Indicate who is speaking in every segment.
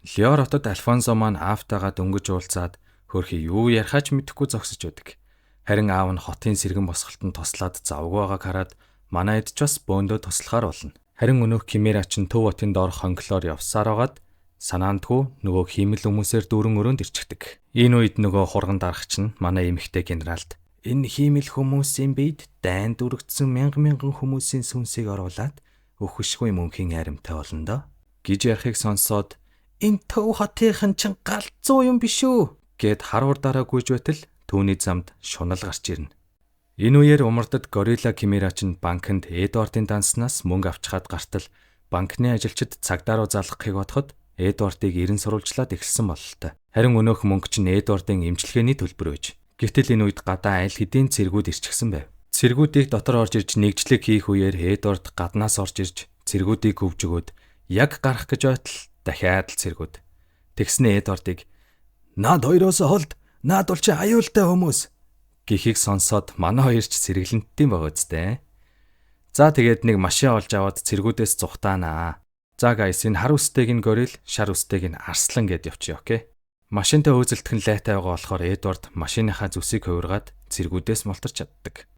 Speaker 1: Леор хотод Альфонсо маань аавтайгаа дөнгөж уулзаад хөрхий юу ярихаач мэдэхгүй зогсож байдаг. Харин аав нь хотын сэргэн босголтод тослаад завгүй байгааг хараад манай эд ч бас бөөндөө туслахаар болно. Харин өнөөх Кимера чинь төв хотын доор хонглоор явсаар байгаад санаандгүй нөгөө хиймэл хүмүүсээр дүүрэн өрөөнд ирчихдэг. Энэ үед нөгөө хурган дарагч нь манай эмэгтэй генералд энэ хиймэл хүмүүсийн биед дайн дүрэгдсэн мянган хүмүүсийн сүнсийг оруулаад өхөшгүй мөнхийн аримтай болно доо гэж ярихыг сонсоод энэ төв хотынхан чинь галзуу юм биш үү гэд харуur дараа гүйж байтал түүний замд шунал гарч ирнэ. Энэ үеэр умардад Горилла Кимера чинь банкнд Эдвардын данснаас мөнгө авчхаад гартал банкны ажилчид цагдаа руу залгахыг бодоход Эдвардыг эрен сурвалжлаад эхэлсэн бололтой. Харин өнөөх мөнгө чинь Эдвардын эмчилгээний төлбөр байж. Гэвтэл энэ үед гадаа аль хэдийн цэргүүд ирчихсэн байв. Цэргүүдийг дотор орж ирж нэгжлэг хийх үеэр Эдвард гаднаас орж ирж цэргүүдийг хөвж өгөөд яг гарах гэж байтал дахиад л цэргүүд. Тэгснэ Эдвардыг "Наад хоёроос холд, наад бол чи аюултай хүмүүс" гэхийг сонсоод манай хоёр ч сэргэлэнтийн байгаа үстэй. За тэгээд нэг машин олж аваад цэргүүдээс зүхтаанаа. За гайс энэ хар үстэйг нь горил, шар үстэйг нь арслан гэд явчих, окей. Машинтай хөөцөлдөх нь лайтай байгаа болохоор Эдвард машиныхаа зүсийг хувиргаад цэргүүдээс мултарч чаддаг.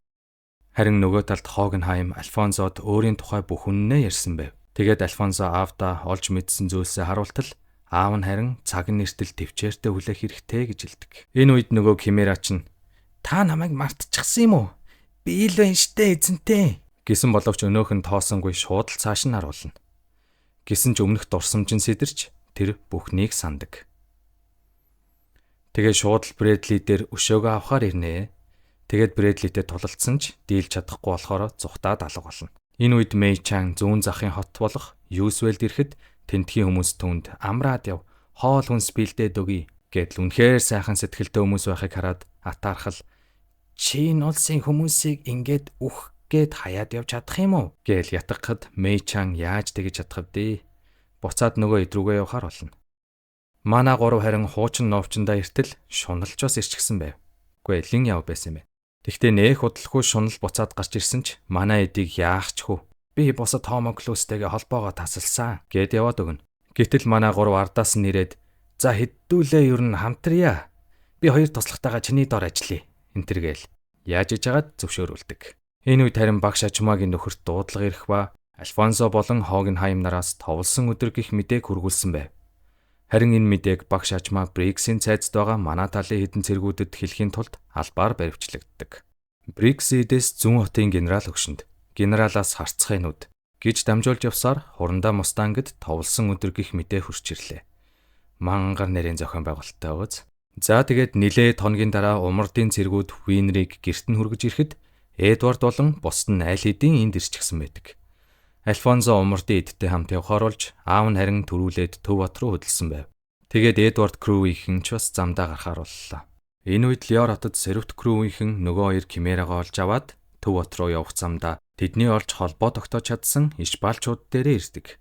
Speaker 1: Харин нөгөө талд Хогенхайм Альфонсод өөрийн тухай бүх үннээ ярьсан байв. Тэгээд Альфонсо аавда олж мэдсэн зүйлсээ харуултал аав нь харин цаг нэртэл төвчээртэй хүлээх хэрэгтэй гэж хэлдэг. Энэ үед нөгөө Кимера чинь "Та намайг мартчихсан юм уу? Би л байна штэ эзэнтэй" гэсэн боловч өнөөх нь тоосонгүй шууд л цааш нь харуулна. Гэсэн ч өмнөх дурсамжин сэтэрч тэр бүхнийг сандаг. Тэгээ шууд л Брэдли дээр өшөөгөө авахар ирнэ. Тэгээд Брэдлитэй тулалдсан ч дийлж чадахгүй болохоор зүхтаад алга болно. Энэ үед Мэй Чан зүүн захын хот болох Юсвэлд ирэхэд тентхийн хүмүүс түүнд "Амраад яв, хоол хүнс бэлдээд өгье" гэдэл үнэхээр сайхан сэтгэлтэй хүмүүс байхыг хараад атаархал "Чи энэ улсын хүмүүсийг ингээд үхгээд хаяад явж чадах юм уу?" гээл ятгахад Мэй Чан яаж тэгж чадах вэ? Буцаад нөгөө эд рүүгээ явахаар болно. Манай гурав харин хуучин новчондоо иртэл шуналж бас ирчихсэн байв. Үгүй лин яв байсан юм бэ. Тэгтээ нээх удалгүй шунал буцаад гарч ирсэн ч манай эдийг яах ч хүү. Би босод Хомоклустэйгээ холбоогоо тасалсан гэд яваад өгнө. Гэтэл манай гурав ардаас нь ирээд "За хэддүүлээ ер нь хамтрая. Би хоёр туслахтайгаа чиний дор ажиллая" энтэр гээл яаж иж хагаад зөвшөөрүүлдэг. Энэ үед харин багш Ачмаагийн нөхөрт дуудлага ирэх ба Альфонсо болон Хогенхайм нараас товлсон өдөр гих мэдээг хүргүүлсэн байв. Харин энэ мэдээг багш Ачмаа Бриксийн цайзд байгаа манай талын хэдэн цэргүүдэд хэлхийн тулд албаар баривчлагддаг. Бриксидээс зүүн хотын генерал өгшөнд генералаас харцхай нүд гэж дамжуулж явсаар хурандаа Мустангд товлсон өдөр гих мэдээ хурч ирлээ. Мангар нэрийн зохион байгуулалттай байгааз. За тэгээд нилээд хоногийн дараа умардын цэргүүд Винрийг гэрт нь хүргэж ирэхэд Эдвард болон бусд нь аль хэдийн энд ирчихсэн байдаг. Альфонсо умардын эдтэй хамт явхаар болж аав нь харин төрүүлээд төв бот руу хөдөлсөн байв. Тэгээд Эдвард Крүүийн ч бас замдаа гарахаар боллоо. Энэ үед Леор хотод Сервт Крүүийн нөгөө хоёр Кимерагаа олж аваад төв бот руу явах замдаа тэдний олж холбоо тогтоож чадсан ишбалчууд дээрээ ирдэг.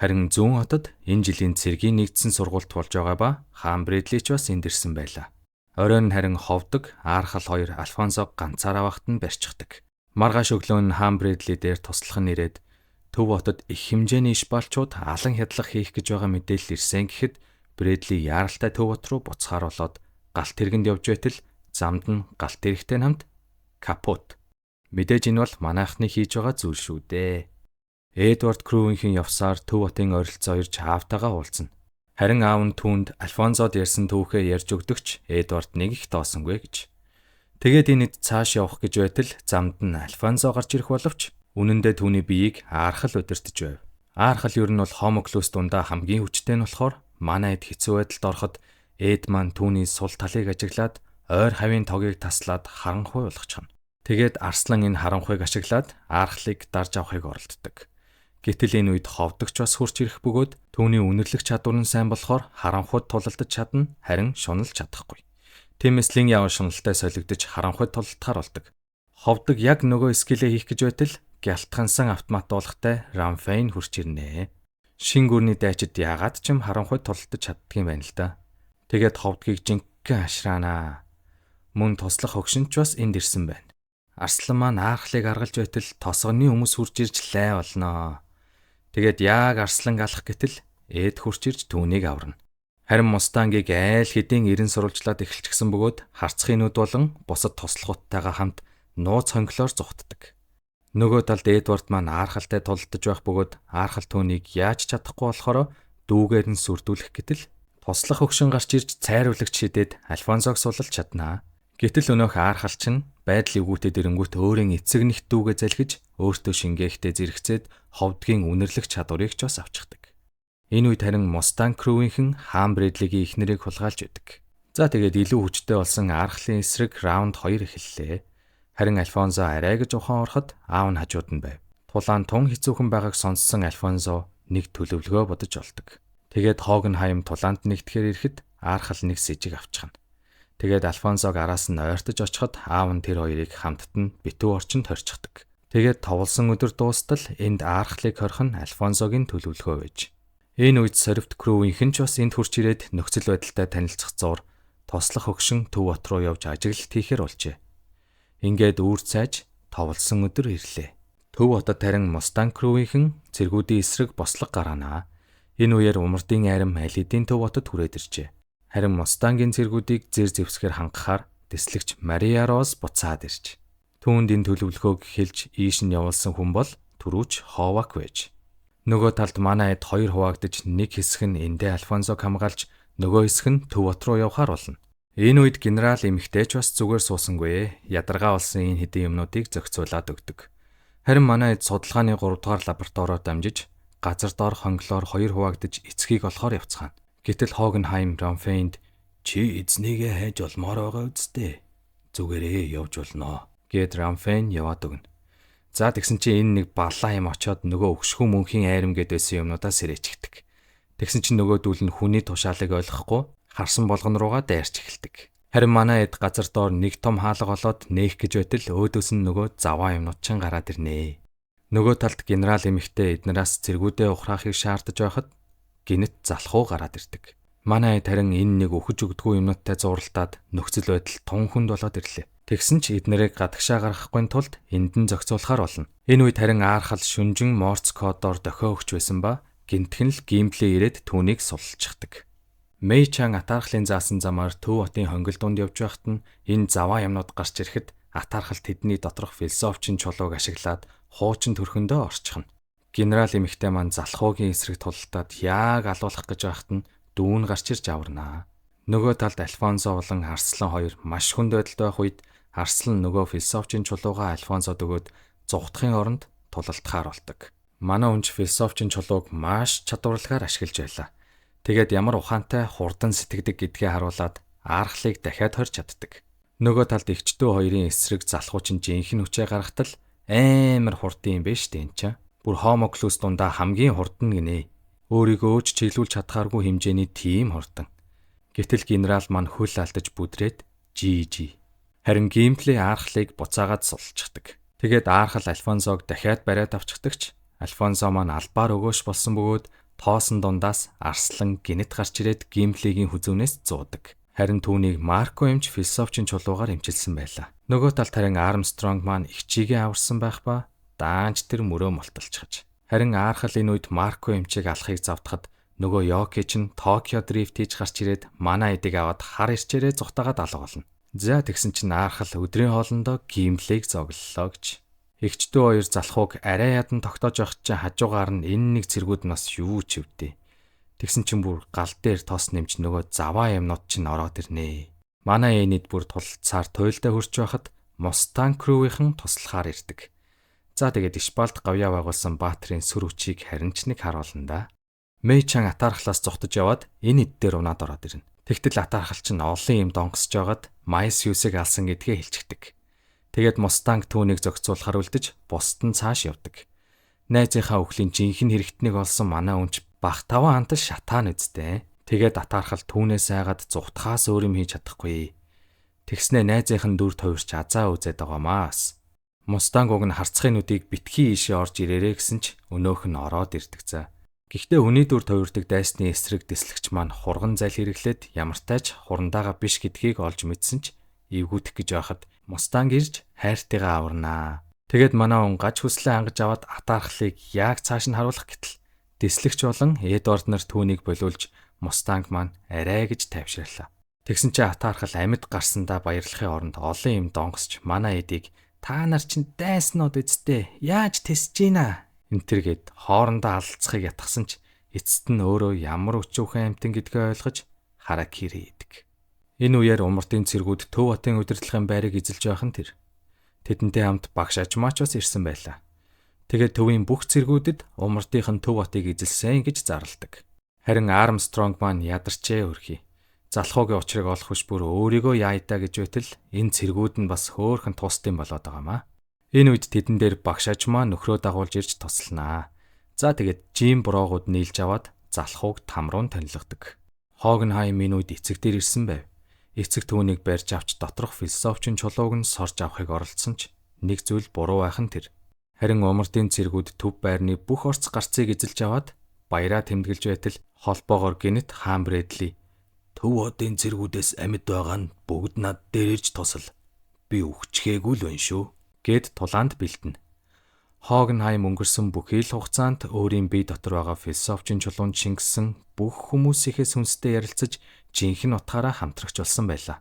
Speaker 1: Харин зүүн хотод энэ жилийн цэргийн нэгдсэн сургуульд болж байгаа ба хаан Брэдли ч бас энд ирсэн байлаа. Оройн харин ховдог Аархал хоёр Альфонсог ганцаараа багт нь барьчихдаг. Маргааш өглөө нь хаан Брэдли дээр туслах нь ирээд төв хотод их хэмжээний ишбалчууд алан хядлах хийх гэж байгаа мэдээлэл ирсэн гэхэд Брэдли яаралтай төв бот руу буцахаар болоод галт тэргэнд явж байтал замд нь галт тэрэгтэй хамт капут. Мэдээж энэ бол манайхны хийж байгаа зүйл шүү дээ. Эдвард Крүүийн явсаар төв хотын ойролцоо ирж аавтайгаа уулзна. Харин аав нь түүнд Альфонсод ярьсан түүхээ ярьж өгдөгч Эдвард нэг их доосонгүй гэж. Тэгээд энэ цааш явах гэж байтал замд нь Альфонсо гарч ирэх боловч үнэндээ түүний биеийг Аархал удирдах байв. Аархал ер нь бол Хомоклус дундаа хамгийн хүчтэй нь болохоор манай эд хэцүү байдалд ороход Эд маань түүний сул талыг ажиглаад ойр хавийн тогийг таслаад харанхуй болгочихно. Тэгээд Арслан энэ харанхуйг ашиглаад Аархлыг дарж авахыг оролддог. Гэтэл энэ үед ховдогч бас хурч ирэх бөгөөд түүний үнэрлэх чадвар нь сайн болохоор харанхуйд тулалдаж чадна, харин шуналж чадахгүй. Тиймээс лин яваа шуналтай солигдож харанхуйд тулалдахаар болдог. Ховдог яг нөгөө скилээ хийх гэж байтал гялтгансан автомат дуулахтай Рамфейн хурч ирнэ. Шин гүрний дайчид яагаад ч юм харанхуйд тулалдаж чаддаг юм байна л да. Тэгээд ховдгийг жинхэнэ ашраанаа. Мөн туслах хөгшинч бас энд ирсэн байна. Арслан маань Аархлыг аргалж байтал тосгоны хүмүүс хурж ирж лай болноо. Тэгээд яг Арслан галах гэтэл Эд хурч ирж түүнийг аварна. Харин Мустангийг айл хэдийн эрен сурвалжлаад эхэлчихсэн бөгөөд харцхийн нүд болон бусад тослохуудтайгаа хамт нууц хонглоор зүхтдэг. Нөгөө талд Эдвард маань Архалтай тулдаж байх бөгөөд Архал түүнийг яаж чадахгүй болохоор дүүгээр нь сүрдүүлэх гэтэл туслах хөгшин гарч ирж цайруулагч шидэд Альфонсог сулалж чаднаа. Гэтэл өнөөх Архал чинь байдал эвгүүтэд ирэнгүүт өөрийн эцэг нэгт дүүгээ залхиж өөртөө шингээхтэй зэрэгцээд ховдгийн үнэрлэх чадварыг ч бас авчихдаг. Энэ үед харин Мустанг Крүүийнхэн Хаан Брэдлигийн эхнэрийг хулгайлж өгдөг. За тэгээд илүү хүчтэй болсон Архлын эсрэг раунд 2 эхэллээ. Харин Альфонсо арай гэж ухаан ороход аав нь хажууд нь байв. Тулаан тун хэцүүхэн байгааг сонссон Альфонсо нэг төлөвлөгөө бодож олдог. Тэгээд Хогенхайм тулаанд нэгтгэхээр ирэхэд Архал нэг сэжиг авчихна. Тэгээд Альфонсог араас нь ойртож очиход аав нь тэр хоёрыг хамтд нь битүү орчинд хорчихдог. Тэгээд товлсон өдөр дуустал энд Архлыг хорих нь Альфонсогийн төлөвлөгөө байж. Энэ үед Сорвт Крүүийнхэн ч бас энд хурч ирээд нөхцөл байдалтай танилцах зуур туслах хөгшин Төв бот руу явж ажиглалт хийхээр болжээ. Ингээд үүр цайж товлсон өдөр ирлээ. Төв хотод харин Мустанг Крүүийнхэн цэргүүдийн эсрэг бослог гарганаа. Энэ үеэр умардын айрам аль хэдийн Төв хотод хүрээд иржээ. Харин Мустангийн цэргүүдийг зэр зэвсгээр хангахаар дэслэгч Мария Роз буцаад ирж. Түүнд энэ төлөвлөгөөг хэлж ийш нь явуулсан хүн бол түрүүч Ховак байж. Нөгөө талд манай эд 2 хуваагдж нэг хэсэг нь эндээ Альфонсог хамгаалж нөгөө хэсэг нь Төв бот руу явахаар болно. Энэ үед генерал эмэгтэйч бас зүгээр суусангүй ядаргаа болсон энэ хэдийн юмнуудыг зохицуулаад өгдөг. Харин манай эд судалгааны 3 дугаар лабораториор дамжиж газар доор хонглоор 2 хуваагдж эцгийг олохоор явцгаана. Гэтэл Хогенхайм Ромфейнд чи эзнийгээ хайж олмоор байгаа үсттэй. Зүгээрээ явж болно гэд Ромфейн яваад өгнө. За тэгсэн чи энэ нэг баллаа юм очоод нөгөө өгшхүү мөнхийн айрам гэд байсан юмнуудаа сэрээчгдэг. Тэгсэн чи нөгөө дүүл нь хүний тушаалыг ойлгохгүй харсан болгон руугаа дайрч эхэлдэг. Харин манай эд газар доор нэг том хаалга олоод нээх гэж байтал өөдөөс нь нөгөө заваа юмнууд чин гараад ирнэ. Нөгөө талд генерал эмэгтэй эднээс цэргүүдээ ухраахыг шаардаж байхад гинэт залхуу гараад ирдэг. Манай эд харин энэ нэг өхөж өгдгүү юмнуудтай зууралтаад нөхцөл байдал тун хүнд болоод ирлээ. Тэгсэн ч эднэрийг гадагшаа гаргахгүй тулд энд нь зохицуулахар болно. Энэ үед харин Архал шүнжин Морс кодоор дохио өгч байсан ба гинтхэн л гимплээ ирээд түүнийг суллчихдаг. Мэй Чан Атархлын заасан замаар Төв хотын хонгил дунд явж байхад нь энэ заваа юмнууд гарч ирэхэд Атархал тэдний доторх философчин чулууг ашиглаад хуучин төрхөндөө орчихно. Генерал эмэгтэй маань залхуугийн эсрэг тултаад яг алуулах гэж байхад нь дүүн гарч ирж аварнаа. Нөгөө талд Альфонсо болон Арслан хоёр маш хүнд байдалд байх үед Арслан нөгөө философчин чулууга Альфонсод өгөөд зугтахын оронд тулалтахаар болдог. Манай үнч философчин чулууг маш чадварлагаар ашиглаж байлаа. Тэгээд ямар ухаантай хурдан сэтгэдэг гэдгээ харуулад Архлыг дахиад хорж чаддаг. Нөгөө талд эгчдүү хоёрын эсрэг залхуучин жинхэнэ хүчээ гаргахтал амар хурдан юм биш үү энэ ч. Бүр Хомоклус дундаа хамгийн хурдан гинэ. Өөрийгөө ч чиглүүлж чадхааргүй хэмжээний тийм хурдан. Гэтэл генерал маань хөл алдаж бүдрээд жи. Харин геймплей Архлыг буцаагаад сулчихдаг. Тэгээд Архал Альфонсог дахиад бариад авчихдагч Альфонсо маань албаар өгөөш болсон бөгөөд тоосон дундаас Арслан гинэт гарч ирээд геймплейгийн хүзүүнээс зуудаг. Харин түүнийг Марко эмч философчин чулуугаар эмчилсэн байлаа. Нөгөө талд харин Армстронг маань ихчигээ аварсан байх ба даанч тэр мөрөө молтолчихж. Харин Архал энэ үед Марко эмчийг алахыг завдахад нөгөө Йоки ч Токио дрифт хийж гарч ирээд манай эдийг аваад хар ирчээрээ зүхтагаад алга болно. За тэгсэн чинь Архал өдрийн хоолндоо геймплейг зоглолоо гэж. Эгчдүү хоёр залхууг арай ядан тогтоож явах чинь хажуугаар нь энэ нэг цэргүүд нас юу ч өвдөө. Тэгсэн чинь бүр гал дээр тос нэмж нөгөө заваа юмнууд чинь ороод ирнэ. Манай энэд бүр тулцаар туйлдаа хурж байхад Мустанг Крүүийнхэн туслахаар ирдэг. За тэгээд Ишбалд гавьяа байгуулсан баатрын сүр хүчийг харин ч нэг харуулна да. Мэй Чан Атархлаас зүхтэж яваад энэ эд дээр унаад ороод ирнэ. Тэгтэл Атархал чинь олон юм донгосж байгаад Майсиусыг алсан гэдгээ хэлчихдэг. Тэгээд Мустанг түүнийг зохицуулахар үлдэж бусд нь цааш явдаг. Найзынхаа өхлийн жинхэнэ хэрэгтнийг олсон манай үнч бах таван хантас шатаан үсттэй. Тэгээд Атархал түүнээс айгаад зүхтахаас өөр юм хийж чадахгүй. Тэгснэ найзынх нь дүр тойрч азаа үзээд байгаамаас. Мустанг уг нь харцхын нүдийг битгий ийшээ орж ирээрээ гэсэн ч өнөөх нь ороод ирдэг за. Гэхдээ хүний дүр тойрдог дайсны эсрэг дэслэгч маань хурган зал хэрэглээд ямартайч хурандаага биш гэдгийг олж мэдсэн ч эвгүүтэх гэж байхад Мустанг ирж хайртайгаа аварнаа. Тэгэд манай хүн гаж хүслээ хангаж аваад Атархлыг яг цааш нь харуулах гэтэл дэслэгч болон Эдвард нар түүнийг болиулж Мустанг маань арай гэж тайвширлаа. Тэгсэн чинь атаархал амьд гарсандаа баярлахын оронд олон юм донгосч манай эдийг та нар чинь дайснууд үсттэй яаж тэсэж гинэ энтэргээд хоорондоо алалцахыг ятгсан ч эцэст нь өөрөө ямар өчүүхэн амтан гэдгээ ойлгож харакири хийдэг. Энэ үеэр умардын цэргүүд Төв хотын удирдлагын байрыг эзэлж байх нь тэр. Тэдэнтэй хамт багш ажмаач бас ирсэн байлаа. Тэгээд төвийн бүх цэргүүдэд умардынхан Төв хотыг эзэлсэн гэж зарладаг. Харин Армстронг маань ядарчээ өрхий. Залхуугийн учрыг олох биш бүр өөрийгөө яайдаа гэж байтал энэ цэргүүд нь бас хөөхөн тусдсан болоод байгаамаа. Энэ үед тэдэн дээр багш ажмаа нөхрөө дагуулж ирж тусланаа. За тэгээд Жим броогууд нийлж аваад залхууг тамруун тонилгодог. Хогенхайм энэ үед эцэг дээр ирсэн байв. Эцэг түүнийг барьж авч доторх философчин чулууг нь сорж авахыг оролдсон ч нэг зүйл буруу байх нь тэр. Харин умардын цэргүүд Төв байрны бүх орц гарцыг эзэлж аваад баяраа тэмдэглэж байтал холбоогоор гинэт хаан Брэдли Төв хотын цэргүүдээс амьд байгаа нь бүгд над дээр ирж тусал. Би өгчгээгүй л байна шүү гэд тулаанд бэлтэнэ. Хогенхайм өнгөрсөн бүхий л хугацаанд өөрийн бие дотор байгаа философчин чулуунд шингэсэн бүх хүмүүсийнхээ сүнстэй ярилцаж жинхэнэ утгаараа хамтрагч болсон байлаа.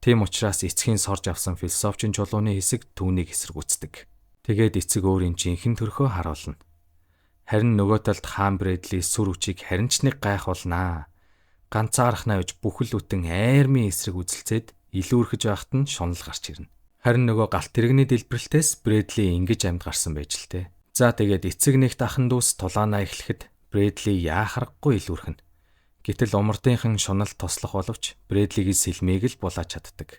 Speaker 1: Тийм учраас эцгийн сорж авсан философчин чулууны хэсэг түүнийг эсэргүүцдэг. Тэгээд эцэг өөрийн жинхэнэ төрхөө харуулна. Харин нөгөө талд хаан Брэдли сүр үчиг харин ч нэг гайхуулнаа. Ганцаарх навж бүхэл бүтэн айрмын эсрэг үзэлцээд илүүрхэж байхад нь шунал гарч ирнэ. Харин нөгөө галт тэрэгний дэлбэрэлтээс Брэдли ингэж амьд гарсан байж л те. За тэгээд эцэг нэгт ахын дүүс тулаанаа эхлэхэд Брэдли яахаргагүй илүүрхэнэ. Гэтэл умардынхан шунал тослох боловч Брэдлигийн сэлмийг л булааж чаддаг.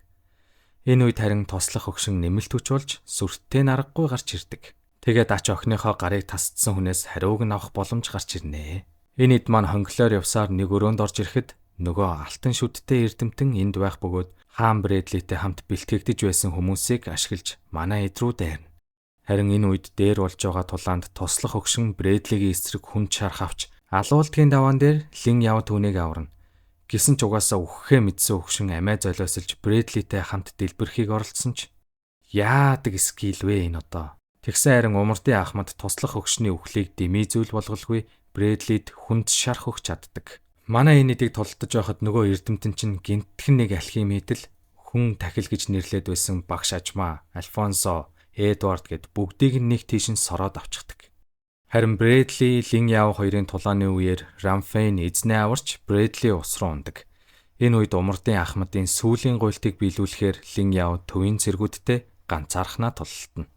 Speaker 1: Энэ үед харин тослох хөгшин нэмэлт хүч болж сүрттэй наргагүй гарч ирдэг. Тэгээд ач охиныхоо гарыг тасдсан хүнээс хариуг нь авах боломж гарч ирнэ. Энэ ид маань хонглоор явсаар нэг өрөөнд орж ирэхэд нөгөө алтан шүдтэй эрдэмтэн энд байх бөгөөд хаан Брэдлитэй хамт бэлтгэгдэж байсан хүмүүсийг ашиглаж манай эд рүү дайрна. Харин энэ үед дээр болж байгаа тулаанд тослох хөгшин Брэдлигийн эсрэг хүн чарах авч алуултгийн даваан дээр лин яв түүнийг аварна. Гисэн ч угаасаа үхэхээ мэдсэн хөгшин амиа золиослж Брэдлитэй хамт дэлбэрхийг оролцсон ч яадаг скил вэ энэ одоо. Тэгсэн харин умардын ахмад туслах хөгшний үхлийг дэмий зүйл болголгүй Брэдлид хүнд шарх өгч чаддаг. Манай энэ эдийг тулдаж байхад нөгөө эрдэмтэн чинь гинтхэн нэг алхимитэл хүн тахил гэж нэрлээд байсан багш ажмаа, Альфонсо, Эдвард гэд бүгдийг нэг тийш нь сороод авчихдаг. Харин Брэдли, Лин Яв хоёрын тулааны үеэр Рамфейн эзнээ аварч Брэдли ус руу ундаг. Энэ үед умардын ахмадын сүүлийн гуйлтыг биелүүлэхээр Лин Яв төвийн цэргүүдтэй ганцаархнаа тулалтна.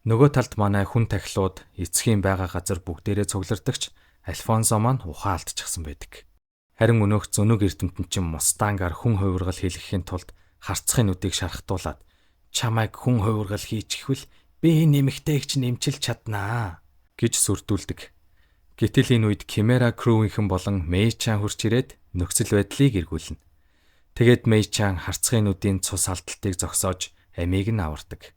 Speaker 1: Нөгөө талд манай хүн тахилууд эцгийн байгаа газар бүгдээрээ цуглардагч Альфонсо маань ухаан алдчихсан байдаг. Харин өнөөх зөнөг эрдэмтэн чинь Мустангаар хүн хувиргал хийлгэхийн тулд харцхын нүдийг шархтуулаад чамайг хүн хувиргал хийчихвэл би нэмэгтэйг чинь эмчилж чаднаа гэж сүрдүүлдэг. Гэтэл энэ үед Кимера Крүүийнхэн болон Мэйчан хурч ирээд нөхцөл байдлыг эргүүлнэ. Тэгээд Мэйчан харцхын нүдийн цус алдалтыг зогсоож амийг нь авардаг.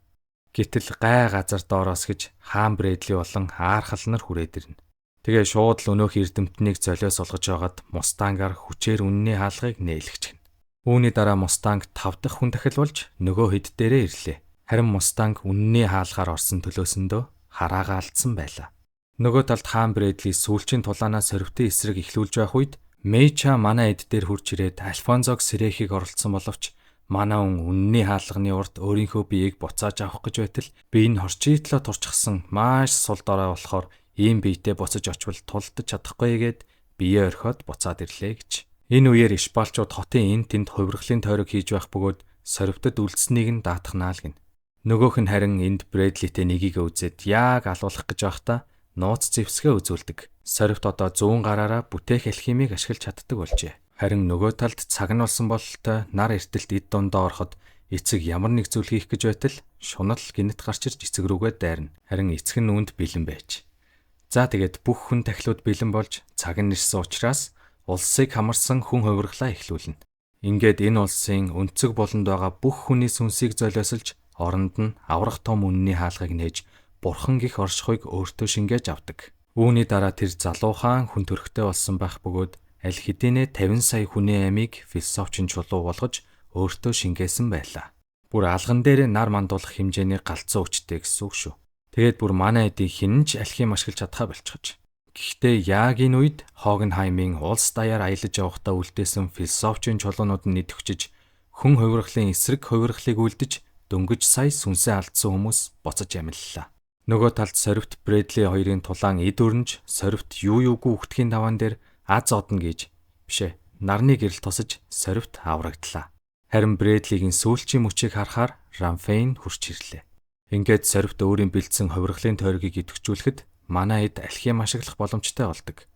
Speaker 1: Гэтэл гай газар доороос гэж хаан Брэдли болон Аархал нар хүрээд ирнэ. Тэгээ шууд л өнөөх эрдэмтнийг золиос олгож байгаад Мустангаар хүчээр үнний хаалгыг нээлгчихнэ. Үүний дараа Мустанг 5 дахь хүн дахил болж нөгөө хэд дээрээ ирлээ. Харин Мустанг үнний хаалгаар орсон төлөөсөндөө хараагаа алдсан байлаа. Нөгөө талд хаан Брэдли сүүлчийн тулаанаас сорвтын эсрэг эхлүүлж байх үед Мэйча манай эд дээр хурж ирээд Альфонсог сэрэхийг оролцсон боловч манай үнний хаалганы урд өөрийнхөө биеийг буцааж авах гэж байтал би энэ хорчиитлоо турчсан маш сул дорой болохоор ийм биетэй буцаж очвол тулдаж чадахгүй гээд бие орхиод буцаад ирлээ гэж. Энэ үеэр Ишпалчууд хотын энд тэнд хувиргалын тойрог хийж байх бөгөөд сорвтод үлдсэнийг нь даатгнаа л гин. Нөгөөх нь харин энд Брэдлитэй нэгийг үзээд яг алуулах гэж байхдаа нууц зэвсгээ үзүүлдэг. Сорвт одоо 100 гараараа бүтээх алхимыг ашиглаж чаддаг болжээ. Харин нөгөө талд цаг нь болсон бололтой нар эртэлт эд дундаа ороход эцэг ямар нэг зүйл хийх гэж байтал шунал гинэт гарч ирж эцэг рүүгээ дайрна. Харин эцэг нь үүнд бэлэн байж. За тэгээд бүх хүн тахилууд бэлэн болж цаг нь нэрсэн учраас улсыг хамарсан хүн хувиргалаа эхлүүлнэ. Ингээд энэ улсын өнцөг болонд байгаа бүх хүний сүнсийг золиосолж оронд нь аврах том үнний хаалгыг нээж бурхан гих оршихуйг өөртөө шингээж авдаг. Үүний дараа тэр залуу хаан хүн төрхтэй болсон байх бөгөөд аль хэдийнэ 50 сая хүний амийг философчин чулуу болгож өөртөө шингээсэн байлаа. Бүр алган дээр нар мандуулах хэмжээний галзуу хүчтэй гэсэн үг шүү. Тэгээд бүр манай эдийг хинэн ч алхим ашиглаж чадхаа болчихж. Гэхдээ яг энэ үед Хогенхаймын улс даяар аялаж явахдаа үлдээсэн философийн чулуунууд нь нэтгэж хүн хувиргалын эсрэг хувиргалыг үлдэж дөнгөж сая сүнсээ алдсан хүмүүс буцаж амиллаа. Нөгөө талд Сорвит Брэдли хоёрын тулаан эд өрнж Сорвит юугүй үхтгэхийн даваан дээр аз одно гэж бишээ нарны гэрэл тусаж Сорвит аврагдлаа. Харин Брэдлигийн сүүлчийн мөчийг харахаар Рамфейн хурч ирлээ. Ингээд Сорвит өөрийн бэлдсэн хувиргалын тойргийг идэвхжүүлэхэд манай эд алхим ашиглах боломжтой болдог.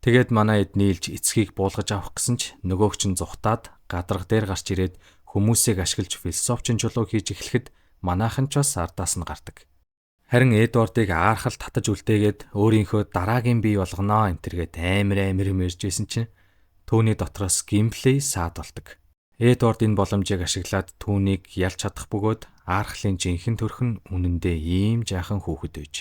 Speaker 1: Тэгээд манай эд нийлж эцгийг буулгаж авах гэсэн ч нөгөөгч нь зүхтаад гадарга дээр гарч ирээд хүмүүсийг ашиглаж философийн чулуу хийж эхлэхэд манайхан ч бас ардаас нь гардаг. Харин Эдвардыг аархал татаж үлдээгээд өөрийнхөө дараагийн бий болгоноо энтергээд амар мэржсэн чинь түүний дотроос гимплей саад болдог. Эдвард энэ боломжийг ашиглаад түүнийг ялж чадах бөгөөд аархлын жинхэнэ төрх нь үнэндээ ийм жаахан хүүхэд үйж.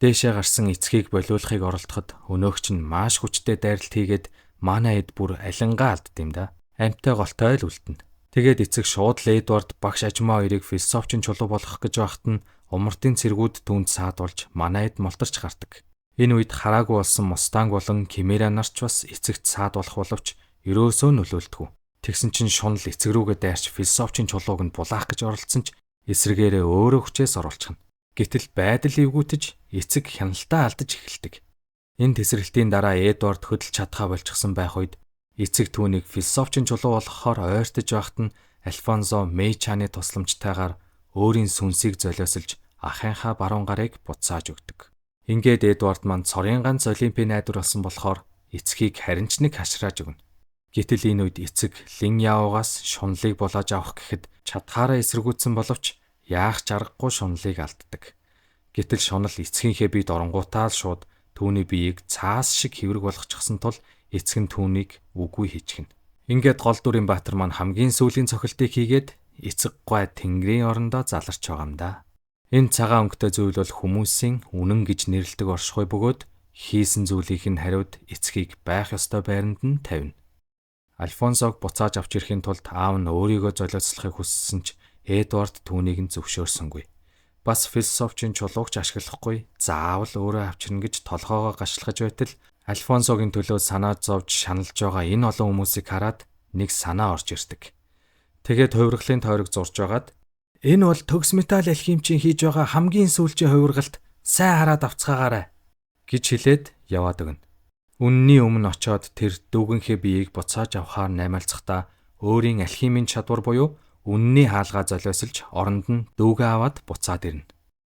Speaker 1: Дээшээ гарсан эцгийг болиулахыг оролдоход өнөөгч нь маш хүчтэй дайралт хийгээд манай эд бүр алингаа алдд юм да. Амьтаа голтой л үлдэнэ. Тэгээд эцэг шууд л Эдвард багш ажмаа хоёрыг философийн чулуу болгох гэж байхад нь умартын цэргүүд түүнд саадуулж манай эд молторч гардаг. Энэ үед хараагүй болсон Мустанг болон Кимера нарч бас эцэгт саадуулах боловч ерөөсөө нөлөөлдөггүй. Тэгсэн чинь шунал эцэг рүүгээ дайрч философийн чулууг нь булаах гэж оролдсон ч эсрэгээрээ өөрөө хүчээс оруулчихна. Гэтэл байдал эвгүүтэж эцэг хяналтаа алдаж эхэлдэг. Энэ тесрэлтийн дараа Эдвард хөдөлж чадхаа болчихсон байх үед эцэг түүнийг философийн чулуу болгохоор ойртож байхад нь Альфонсо Мейчаны тусламжтайгаар өөрийн сүнсийг золиосолж ахынхаа баруун гарыг буцааж өгдөг. Ингээд Эдвард маань цорын ганц олимпийн найдвар болсон болохоор эцгийг харин ч нэг хашрааж өгнө. Гэтэл энэ үед эцэг Лин Яогоос шунлыг булааж авах гэхэд чадхаараа эсэргүүцсэн боловч яах ч аргагүй шунлыг алддаг. Гэтэл шунал эцгийнхээ биед оронгуутаа л шууд түүний биеийг цаас шиг хэврэг болгочихсон тул эцэг нь түүнийг үгүй хийчихнэ. Ингээд гол дүрийн баатар маань хамгийн сүүлийн цохилтыг хийгээд эцэг гой тэнгэрийн орондоо заларч байгаа юм да. Энэ цагаан өнгөтэй зүйл бол хүмүүсийн үнэн гэж нэрлэдэг оршихуй бөгөөд хийсэн зүйлийнх нь хариуд эцгийг байх ёстой байранд нь тавина. Альфонсог буцааж авч ирэхийн тулд аав нь өөрийгөө золиослохыг хүссэн ч Эдвард түүнийг нь зөвшөөрсөнгүй. Бас философийн чулуугч ашиглахгүй заавал өөрөө авчирна гэж толгоогоо гашлахж байтал Альфонсогийн төлөө санаа зовж шаналж байгаа энэ олон хүмүүсийг хараад нэг санаа орж ирдэг. Тэгээд хувиргалын тойрог зурж байгаад энэ бол төгс металл алхимчин хийж байгаа хамгийн сүүлчийн хувиргалт сайн хараад авцгаагаарай гэж хэлээд яваад өгнө. Үнний өмнө очиод тэр дүүгэнхээ биеийг буцааж авахаар наймаалцахдаа өөрийн алхимийн чадвар буюу үнний хаалгаа золиосолж оронд нь дүүгээ аваад буцаад ирнэ.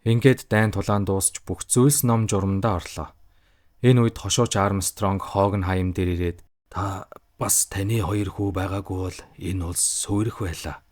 Speaker 1: Ингээд дайн тулаан дуусч бүх зүйлс ном журамдаа орлоо. Энэ үед хошууч Армстронг Хогенхайм дээр ирээд та бас таны хоёр хүү байгаагүй бол энэ улс суурих байлаа.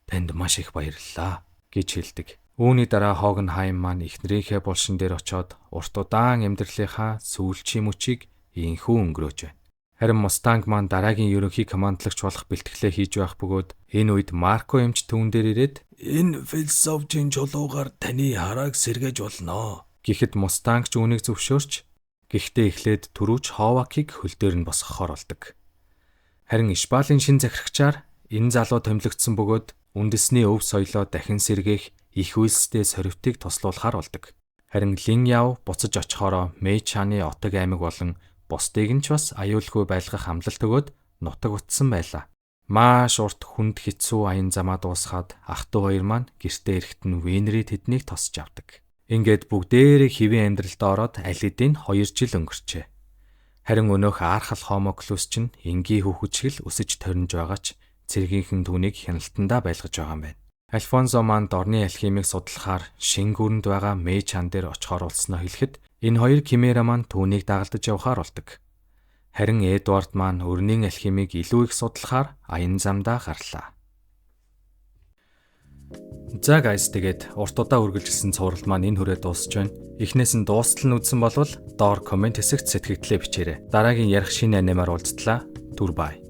Speaker 1: Танд маш их баярлалаа гэж хэлдэг. Үүний дараа Хогенхайм маань эхнэрийнхээ булшин дээр очиод урт удаан амьдралынхаа сүүлчийн мөчийг инхүү өнгөрөөж байна. Харин Мустанг маань дараагийн ерөнхий командлагч болох бэлтгэлээ хийж байх бөгөөд энэ үед Марко эмч түүн дээр ирээд энэ философийн чулуугаар таны харааг сэргээж болно гэхэд Мустанг ч үүнийг зөвшөөрч гэхдээ эхлээд түрүүч Ховакийг хөл дээр нь босгохоор болдог. Харин Ишбалийн шин захирагчаар энэ залуу томилогдсон бөгөөд үндэсний өв соёлоо дахин сэргээх их үйлстэй Сорвитыг тослуулахаар болдог. Харин Лин Яо буцаж очихороо Мэйчаны Отог аймаг болон бусдыг нь ч бас аюулгүй байлгах амлалт өгөөд нутаг утсан байлаа. Маш урт хүнд хэцүү аян замаа дуусгаад ах トゥ хоёр маань гэртээ ирэхэд нь Венери тэднийг тосч авдаг. Ингээд бүгдээрээ хэвийн амьдралдаа ороод аль хэдийн 2 жил өнгөрчээ. Харин өнөөх Архал Хомоклус чинь энгийн хүүхэд шиг л өсөж торинж байгаа ч цэргийнхэн түүнийг хяналтандаа байлгаж байгаа юм байна. Альфонсо маань дорны алхимыг судлахаар шин гүрэнд байгаа Мэйчан дээр очихоор улсноо хэлэхэд энэ хоёр Кимера маань түүнийг дагалдаж явахаар болдог. Харин Эдвард маань өрнийн алхимыг илүү их судлахаар аян замдаа гарлаа. За guys, тэгээд урт удаа үргэлжилсэн цуврал маань энэ хүрээ дуусч байна. Эхнээс нь дуустал нь үзсэн болвол доор комент хэсэгт сэтгэгдлээ бичээрэй. Дараагийн ярих шинэ анимаар уулзтлаа. Түр бай.